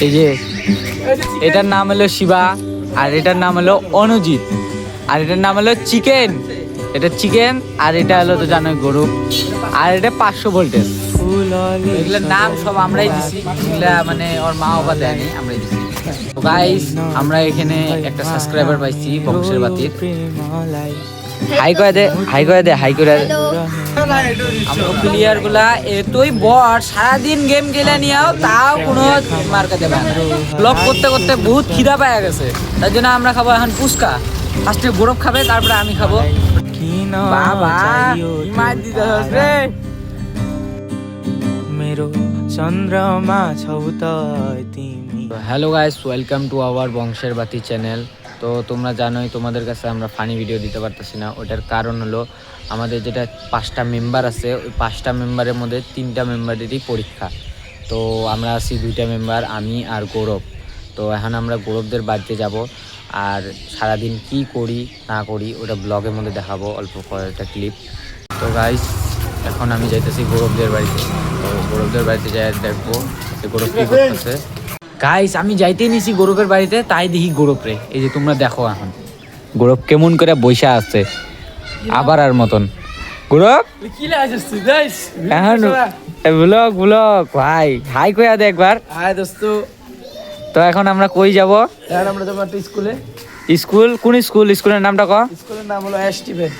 এই যে এটার নাম হলো শিবা, আর এটার নাম হলো অনুজিৎ, আর এটার নাম হলো চিকেন। এটা চিকেন, আর এটা হলো তো জানোই গরু, আর এটা 500 ভোল্টেজ। এগুলোর নাম সব আমরাই দিছি, এগুলা মানে ওর মা বাবা দেয়নি, আমরাই দিছি। তো গাইস, আমরা এখানে একটা সাবস্ক্রাইবার পাইছি বংশের বাতির। হাই করে দে, হাই করে দে, হাই করে দে। আমরা প্লেয়ার গুলা এতই বড়, সারাদিন গেম খেলে নিয়েও তাও কোনো মার্কা দেবে না। ব্লগ করতে করতে বহুত খিদা পাওয়া গেছে, তার জন্য আমরা খাবো এখন ফুচকা। ফার্স্টে গৌরব খাবে, তারপরে আমি খাবো। বাবা মার দিতে রে मेरो চন্দ্রমা ছৌতায় তুমি। Hello guys, welcome to our বংশের বাতি চ্যানেল। তো তোমরা জানোই তোমাদের কাছে আমরা ফানি ভিডিও দিতে পারতেছি না, ওটার কারণ হলো আমাদের যেটা 5টা মেম্বার আছে, ওই 5টা মেম্বারের মধ্যে 3টা মেম্বারেরই পরীক্ষা। তো আমরা আছি 2টা মেম্বার, আমি আর গৌরব। তো এখন আমরা গৌরবদের বাড়িতে যাব, আর সারাদিন কি করি না করি ওটা ব্লগের মধ্যে দেখাবো, অল্প কয়েকটা ক্লিপ। তো গাইস, এখন আমি যাইতেছি গৌরবদের বাড়িতে। তো গৌরবদের বাড়িতে যাই দেখবো যে গৌরব কি করতেছে। গাইস, আমি যাইতেই নিছি গৌরবের বাড়িতে, তাই দেখি গৌরব রে, এই যে তোমরা দেখো এখন গৌরব কেমন করে বইসা আছে আবার আর মতন। গৌরব কি লাগছে গাইস? এখন ব্লগ ব্লগ ভাই হাই কইয়া দে একবার। হাই দোস্ত। তো এখন আমরা কই যাব? এখন আমরা যাব একটা স্কুলে। স্কুল? কোন স্কুল? স্কুলের নামটা ক। স্কুলের নাম হলো স্টিভেন।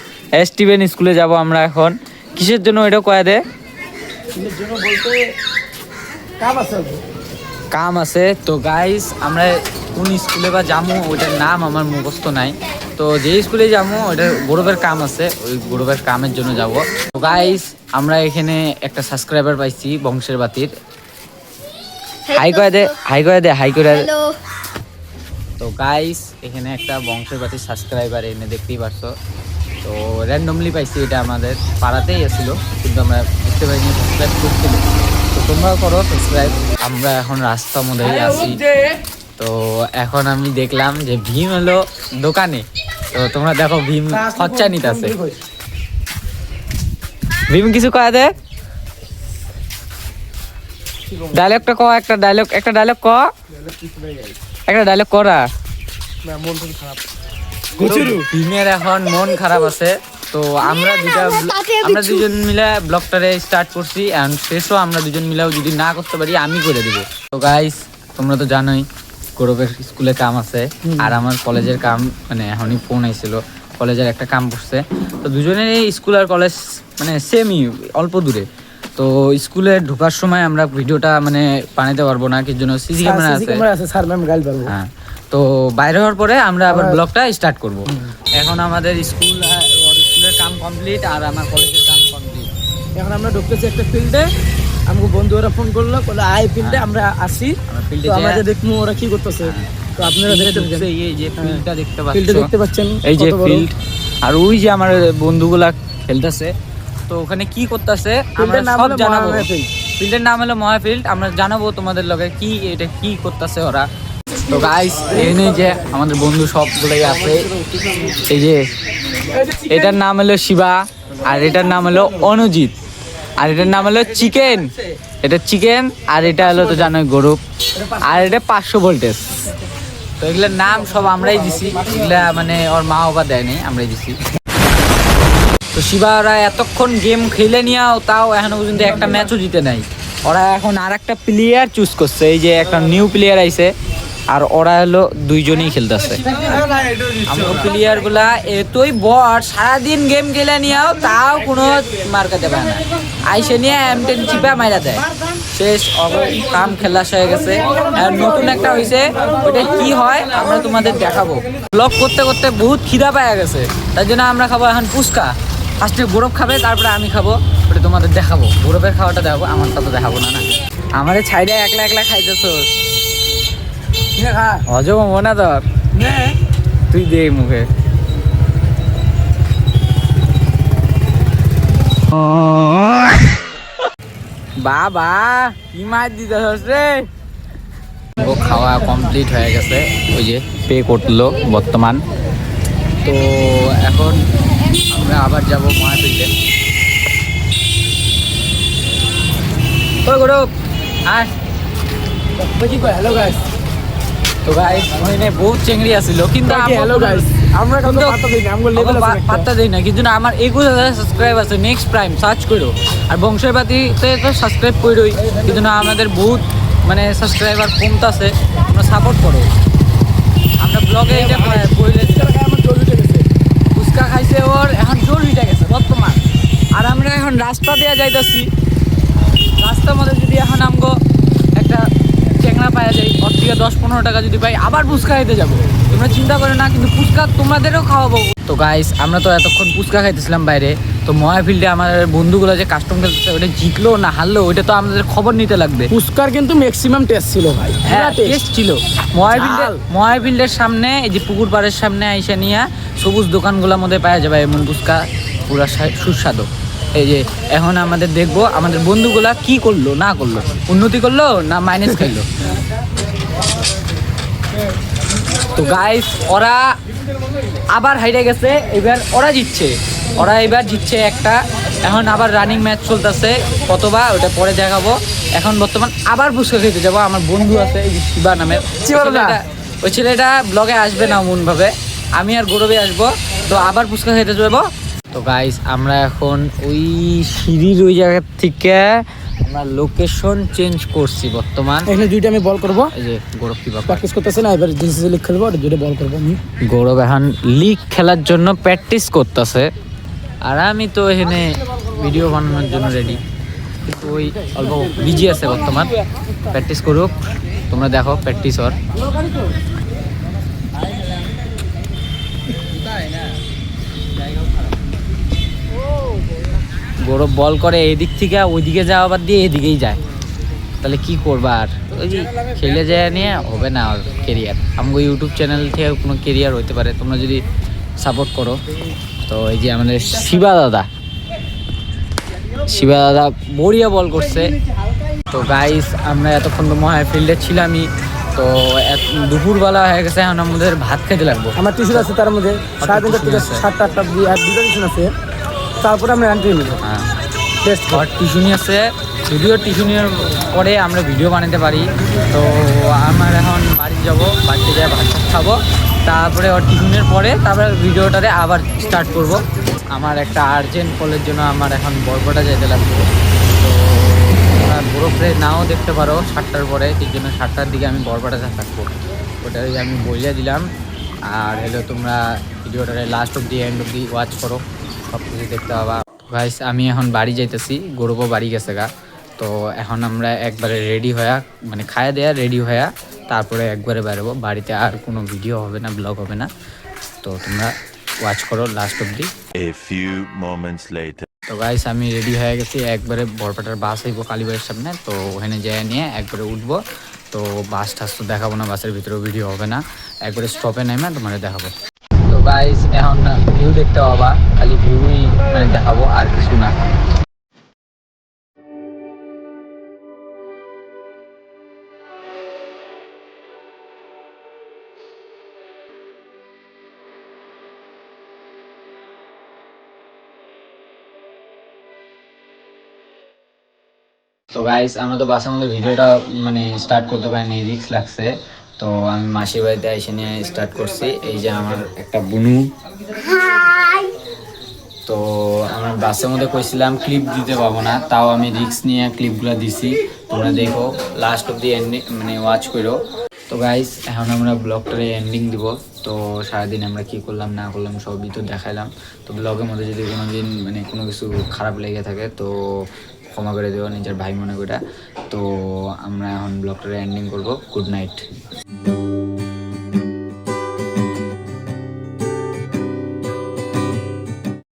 স্টিভেন স্কুলে যাব আমরা এখন। কিসের জন্য এটা কয়া দে? কিসের জন্য বলতে কাম আছে। কাম আছে। তো গাইস, আমরা কোন স্কুলে বা যাবো ওইটার নাম আমার মুখস্থ নাই। তো যে স্কুলে যাবো ওইটার গৌরবের কাম আছে, ওই গৌরবের কামের জন্য যাব। তো গাইস, আমরা এখানে একটা সাবস্ক্রাইবার পাইছি বংশের বাতির। হাই করে দে, হাই করে দে, হাই করে দে। তো গাইস, এখানে একটা বংশের বাতির সাবস্ক্রাইবার এনে দেখতেই পারছো। তো র্যান্ডমলি পাইছি, এটা আমাদের পাড়াতেই আসছিল, কিন্তু আমরা দেখতে পাইনি, সাবস্ক্রাইব করছিল। তো তোমরা করো সাবস্ক্রাইব। আমরা এখন রাস্তার মধ্যেই আছি। তো এখন আমি দেখলাম যে ভীম হলো দোকানে। তো তোমরা দেখো ভীম খরচা নিতে আছে। ভীম কিছু কয়া দে, ডায়লগটা ক, একটা ডায়লগ, একটা ডায়লগ ক, একটা ডায়লগ করা। ভীমের এখন মন খারাপ আছে। তো আমরা দুজন মিলে ব্লগটারে স্টার্ট করছি, এখন শেষও আমরা দুজন মিলেও যদি না করতে পারি আমি করে দিব। তো গাইস, তোমরা তো জানোই গৌরবের স্কুলে কাম আছে, আর আমার কলেজের কাম, মানে এখনই ফোন আইছিল, কলেজের একটা কাম করছে। তো দুজনের স্কুল আর কলেজ মানে সেমই, অল্প দূরে। তো স্কুলে ঢোকার সময় আমরা ভিডিওটা মানে বানাইতে পারবো না, কি জন্য সিসি ক্যামেরা আছে, স্যার ম্যাম গাইল পারবো। হ্যাঁ, তো বাইরে হওয়ার পরে আমরা আবার ব্লগটা স্টার্ট করব। এখন আমাদের স্কুলের কাম কমপ্লিট, আর আমার কলেজের কাম কমপ্লিট। এখন আমরা ঢুকতেছি একটা ফিল্ডে। আমাকে বন্ধুরা ফোন করলো, বলে আই ফিল্ডে আমরা আসি। ফিল্ডে আমরা দেখবো ওরা কি করতেছে। তো আপনারা দেখতে এই যে ফিল্ডটা দেখতে ফিল্ডে পাচ্ছেন, দেখতে পাচ্ছেন এই যে ফিল্ড, আর ওই যে আমার বন্ধুগুলা খেলতেছে। তো ওখানে কি করতেছে আমরা সব জানাবো। ফিল্ডের নাম হলো মহাফিল্ড। আমরা জানাবো তোমাদের লগে কি এটা কি করতেছে ওরা। তো গাইস, এনে যে আমাদের বন্ধু সবগুলোই আছে। এই যে এটার নাম হলো শিবা, আর এটার নাম হলো অনুজিৎ, আর এটার নাম হলো চিকেন। এটা চিকেন, আর এটা হলো তো জানোই গরু, আর এটা 500 ভোল্টেজ। তো এগুলোর নাম সব আমরাই দিছি, এগুলা মানে ওর মা বাবা দেয়নি, আমরাই দিছি। তো শিবা ওরা এতক্ষণ গেম খেলে নিয়েও তাও এখনো পর্যন্ত একটা ম্যাচও জিতে নাই। ওরা এখন আর একটা প্লেয়ার চুজ করছে, এই যে একটা নিউ প্লেয়ার আইছে, আর ওরা হলো দুইজনেই খেলতেছে। আমার প্লেয়ার গুলা এতই বড়, সারাদিন গেম খেলে নিয়েও তাও কোনো মার্কা দেবে না, আইসে নিয়ে M10 চিপা মাইরা দেয়, শেষ কাম খেলা হয়ে গেছে। আর নতুন একটা হয়েছে, ওটা কি হয় আমরা তোমাদের দেখাবো। ব্লগ করতে করতে বহুত খিদা পাওয়া গেছে, তার জন্য আমরা খাবো এখন ফুচকা। ফার্স্টে গৌরব খাবে, তারপরে আমি খাবো, ওটা তোমাদের দেখাবো। গৌরবের খাওয়াটা দেখাবো, আমারটা তো দেখাবো না। না, আমার ছাইডে একলা একলা খাইতেছো, হজম হবো না তোর, তুই দে মুখে। বাবা কি মাছ দিতেছস রে। ও খাওয়া কমপ্লিট হয়ে গেছে, ওই যে পে করলো বর্তমান। তো এখন আমরা আবার যাবো মহাফিল্ডে। ওই গৌরব আয়, কি কয় হ্যালো গাইস। তো গাইস ওখানে বহুত চেংড়ি আছিল কিন্তু হ্যালো গাইস, আমরা কিন্তু পাত্তা দিই না, আমগো লেভেল আছে পাত্তা দেই না, কিন্তু না আমার 21,000 সাবস্ক্রাইব আছে। নেক্সট প্রাইম সার্চ করো, আর বংশবাদীতে তো সাবস্ক্রাইব করোই, কিন্তু না আমাদের বহুত মানে সাবস্ক্রাইবার কমতাছে, তোমরা সাপোর্ট করো। আমরা ব্লগে এটা বইলে আমার জল উঠে গেছে। ফুচকা খাইছে ওর, এখন জোর উঠে গেছে বর্তমান। আর আমরা এখন রাস্তা দিয়ে যাইতাছি, রাস্তার মধ্যে যদি এখন আমগো একটা চেংড়া পাওয়া যায়, ওর থেকে 10-15 টাকা যদি পাই, আবার ফুচকা খাইতে যাবো। তোমরা চিন্তা করো না, কিন্তু ফুচকা তোমাদেরও খাওয়াবো। তো গাইস আমরা তো এতক্ষণ ফুচকা খাইতেছিলাম বাইরে, তো ময়া ফিল্ডে আমাদের বন্ধুগুলো যে কাস্টম খেলতেছে, ওটা জিতলো না হারলো ওইটা তো আমাদের খবর নিতে লাগবে। পুস্কার কিন্তু ম্যাক্সিমাম টেস্ট ছিল ভাই, হ্যাঁ টেস্ট ছিল। ময়া ফিল্ডের সামনে এই যে পুকুর পাড়ের সামনে আইসা নিয়ে সবুজ দোকানগুলোর মধ্যে পাওয়া যাবে এমন ফুচকা, পুরা সুস্বাদু। এই যে এখন আমাদের দেখবো আমাদের বন্ধুগুলা কি করলো না করলো, উন্নতি করলো না মাইনাস খাইলো। তো গাইস ওরা আবার হাইরে গেছে, এবার ওরা জিতছে, ওরা এবার জিতছে একটা। এখন আবার রানিং ম্যাচ চলতেছে, কতবার ওটা পরে দেখাবো। এখন বর্তমান আবার ফুচকা খেতে যাবো। আমার বন্ধু আছে এই যে শিবা নামের, ওই ছেলেটা ব্লগে আসবে না মন ভাবে, আমি আর গৌরবে আসবো, তো আবার ফুচকা খেতে যাবো। তো গাইস আমরা এখন ওই সিঁড়ির ওই জায়গা থেকে আমরা লোকেশন চেঞ্জ করছি বর্তমান। এখানে দুইটা আমি বল করব, এই যে গৌরব কি প্র্যাকটিস করতেছে না, এবার জিসি লিগ খেলবো আর দুইটা বল করব আমি। গৌরব এখন লিগ খেলার জন্য প্র্যাকটিস করতেছে, আর আমি তো এখানে ভিডিও বানানোর জন্য রেডি, কিন্তু ওই অল্প বিজি আছে বর্তমান। প্র্যাকটিস করুক, তোমরা দেখো প্র্যাকটিস ওর। গৌরব বল করে এদিক থেকে ওইদিকে যাওয়া বাদ দিয়ে এদিকেই যায়, তাহলে কি করবা? আর ওই যে খেলে যায় নিয়ে হবে না ওর কেরিয়ার। আমাকে ইউটিউব চ্যানেল থেকে কোনো কেরিয়ার হতে পারে তোমরা যদি সাপোর্ট করো। তো এই যে আমাদের শিবা দাদা বড়িয়া বল করছে। তো গাইস আমরা এতক্ষণ তো মহা ফিল্ডে ছিলামই, তো দুপুরবেলা হয়ে গেছে, এখন আমাদের ভাত খেতে লাগবো। আমার টিউশন আছে, তার মধ্যে 7:30 থেকে 7টা দিয়ে আর দুটো টিউশন আছে, তারপরে আমরা রান নিব। হ্যাঁ টিউশনি আছে, যদিও টিউশনের পরে আমরা ভিডিও বানাতে পারি। তো আমার এখন বাড়ি যাব, বাড়িতে যাই ভাত খাবো, তারপরে ওর টিউশনের পরে তারপরে ভিডিওটাতে আবার স্টার্ট করব। আমার একটা আর্জেন্ট কলের জন্য আমার এখন বরপেটা যেতে লাগবে, তো তোমরা বরফে নাও দেখতে পারো 7টার পরে, সেই জন্য 7টার দিকে আমি বরপেটাতে থাকবো, ওটাই আমি বলে দিলাম। আর হলো তোমরা ভিডিওটাতে লাস্ট অব্দি এন্ড অব্দি ওয়াচ করো, সব কিছু দেখতে পাবা। গাইস আমি এখন বাড়ি যাইতেছি, গৌরবও বাড়ি গেছে গা। তো এখন আমরা একবারে রেডি হয়ে মানে খায়া দেয়া রেডি হয়ে তারপরে একবারে বেরোবো বাড়িতে, আর কোনো ভিডিও হবে না, ব্লগ হবে না। তো তোমরা ওয়াচ করো লাস্ট অব্দি। A few moments later. তো গাইস আমি রেডি হয়ে গেছি, একবারে বরপেটার বাস আইব কালীবাড়ির সামনে, তো ওখানে যেয়ে নিয়ে একবারে উঠবো। তো বাস টাস তো দেখাবো না, বাসের ভিতরেও ভিডিও হবে না, একবারে স্টপে নেমে তোমাদের দেখাবো। তো গাইস এখন ভিউ দেখতে পাবা, খালি ভিউই মানে দেখাবো আর কিছু না। তো গাইস আমরা তো বাসের মধ্যে ভিডিওটা মানে স্টার্ট করতে পারিনি, রিস্ক লাগছে। তো আমি মাসির বাড়িতে এসে নিয়ে স্টার্ট করছি। এই যে আমার একটা বুনু, তো আমরা বাসের মধ্যে কইছিলাম ক্লিপ দিতে পাবো না, তাও আমি রিস্ক নিয়ে ক্লিপগুলো দিছি। তোমরা দেখো লাস্ট অব দি এন্ডিং মানে ওয়াচ করো। তো গাইস এখন আমরা ব্লগটারে এন্ডিং দিব। তো সারাদিন আমরা কি করলাম না করলাম সবই তো দেখাইলাম। তো ব্লগের মধ্যে যদি কোনো দিন মানে কোনো কিছু খারাপ লেগে থাকে তো ক্ষমা করে দেবো, নিজের ভাই মনে করে। তো আমরা এখন ব্লগটারে এন্ডিং করবো। Good night.